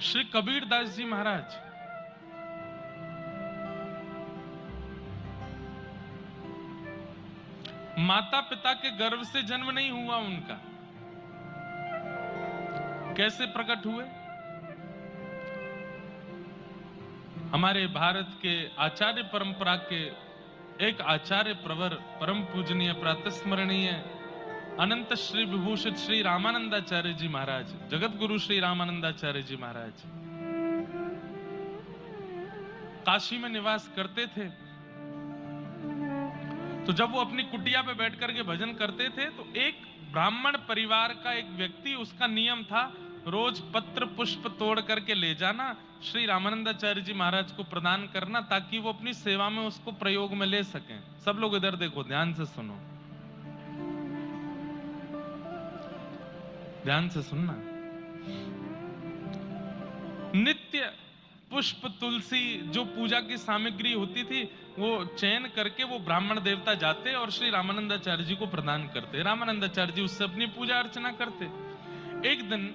श्री कबीर दास जी महाराज माता पिता के गर्भ से जन्म नहीं हुआ उनका, कैसे प्रकट हुए? हमारे भारत के आचार्य परंपरा के एक आचार्य प्रवर परम पूजनीय प्रातस्मरणीय अनंत श्री विभूषित श्री रामानंदाचार्य जी महाराज, जगत गुरु श्री रामानंदाचार्य जी महाराज काशी में निवास करते थे। तो जब वो अपनी कुटिया पे बैठ करके भजन करते थे तो एक ब्राह्मण परिवार का एक व्यक्ति, उसका नियम था रोज पत्र पुष्प तोड़ करके ले जाना, श्री रामानंदाचार्य जी महाराज को प्रदान करना ताकि वो अपनी सेवा में उसको प्रयोग में ले सकें। सब लोग इधर देखो, ध्यान से सुनो, ध्यान से सुनना। नित्य पुष्प तुलसी जो पूजा की सामग्री होती थी वो चयन करके वो ब्राह्मण देवता जाते और श्री रामानंदाचार्य जी को प्रदान करते। रामानंदाचार्य जी उससे अपनी पूजा अर्चना करते। एक दिन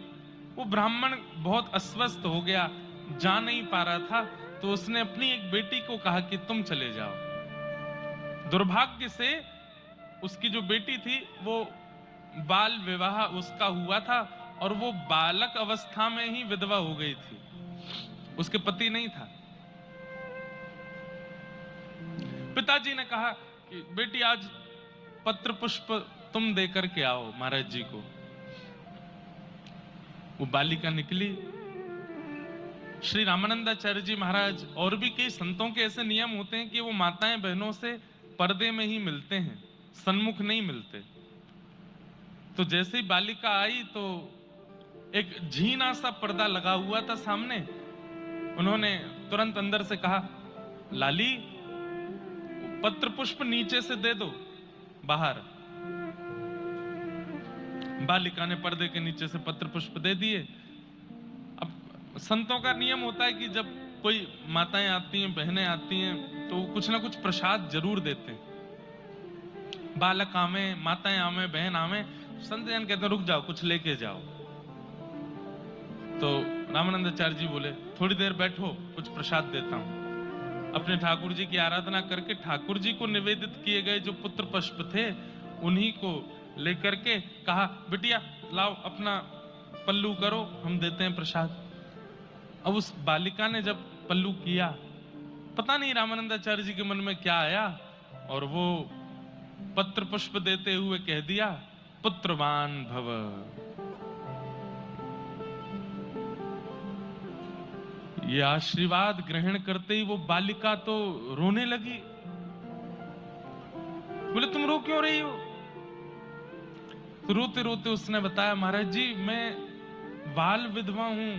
वो ब्राह्मण बहुत अस्वस्थ हो गया, जा नहीं पा रहा था, तो उसने अपनी एक बेटी को कहा कि तुम चले जाओ। दुर्भाग्य से उसकी जो बेटी थी वो बाल विवाह उसका हुआ था और वो बालक अवस्था में ही विधवा हो गई थी, उसके पति नहीं था। पिताजी ने कहा कि बेटी आज पत्र पुष्प तुम दे करके आओ महाराज जी को। वो बालिका निकली। श्री रामानंदाचार्य जी महाराज और भी कई संतों के ऐसे नियम होते हैं कि वो माताएं बहनों से पर्दे में ही मिलते हैं, सन्मुख नहीं मिलते। तो जैसे ही बालिका आई तो एक झीना सा पर्दा लगा हुआ था सामने। उन्होंने तुरंत अंदर से कहा, लाली पत्र पुष्प नीचे से दे दो बाहर। बालिका ने पर्दे के नीचे से पत्र पुष्प दे दिए। अब संतों का नियम होता है कि जब कोई माताएं आती हैं, बहनें आती हैं, तो कुछ ना कुछ प्रसाद जरूर देते हैं। बालक आवे, माताएं आवे, बहन आवे, संत जन कहते हैं रुक जाओ, कुछ लेके जाओ। तो रामानंदाचार्य जी बोले थोड़ी देर बैठो, कुछ प्रसाद देता हूं। अपने ठाकुर जी की आराधना करके ठाकुर जी को निवेदित किए गए जो पुत्र पुष्प थे उन्हीं को लेकर के कहा, बिटिया लाओ अपना पल्लू करो, हम देते हैं प्रसाद। अब उस बालिका ने जब पल्लू किया, पता नहीं रामानंदाचार्य जी के मन में क्या आया, और वो पत्र पुष्प देते हुए कह दिया, पुत्रवान भव। ये आशीर्वाद ग्रहण करते ही वो बालिका तो रोने लगी। बोले तुम रो क्यों रही हो? तो रोते रोते उसने बताया, महाराज जी मैं बाल विधवा हूं,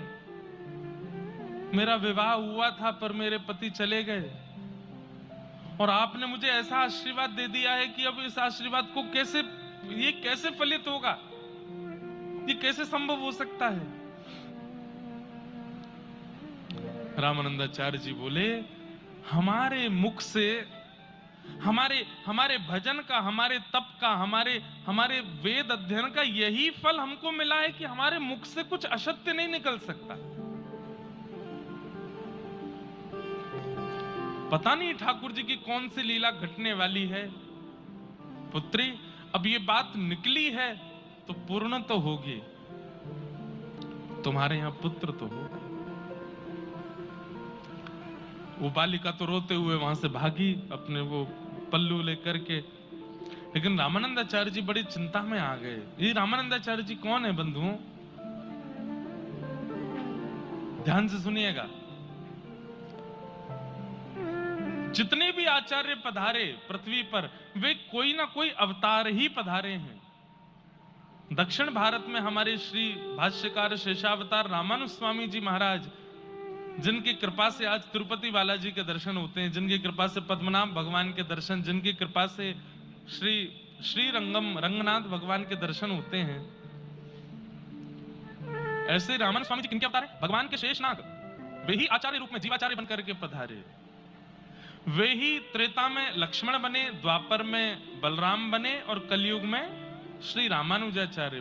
मेरा विवाह हुआ था पर मेरे पति चले गए और आपने मुझे ऐसा आशीर्वाद दे दिया है कि अब इस आशीर्वाद को ये कैसे फलित होगा, ये कैसे संभव हो सकता है? रामानंदाचार्य जी बोले, हमारे मुख से, हमारे भजन का, हमारे तप का, हमारे वेद अध्ययन का यही फल हमको मिला है कि हमारे मुख से कुछ असत्य नहीं निकल सकता। पता नहीं ठाकुर जी की कौन सी लीला घटने वाली है। पुत्री अब ये बात निकली है तो पूर्ण तो होगी, तुम्हारे यहां पुत्र तो होगा। वो बालिका तो रोते हुए वहां से भागी अपने वो पल्लू लेकर के, लेकिन रामानंदाचार्य जी बड़ी चिंता में आ गए। ये रामानंदाचार्य जी कौन है बंधुओं? ध्यान से सुनिएगा। जितने भी आचार्य पधारे पृथ्वी पर, वे कोई ना कोई अवतार ही पधारे हैं। दक्षिण भारत में हमारे श्री भाष्यकार शेषावतार रामानुज स्वामी जी महाराज, जिनकी कृपा से आज तिरुपति बालाजी के दर्शन होते हैं, जिनकी कृपा से पद्मनाभ भगवान के दर्शन, जिनकी कृपा से श्री रंगनाथ भगवान के दर्शन होते हैं, ऐसे रामानुज स्वामी जी किनके अवतार हैं? भगवान के शेषनाग। वे ही आचार्य रूप में जीवाचार्य बनकर के पधारे। वे ही त्रेता में लक्ष्मण बने, द्वापर में बलराम बने और कलयुग में श्री रामानुजाचार्य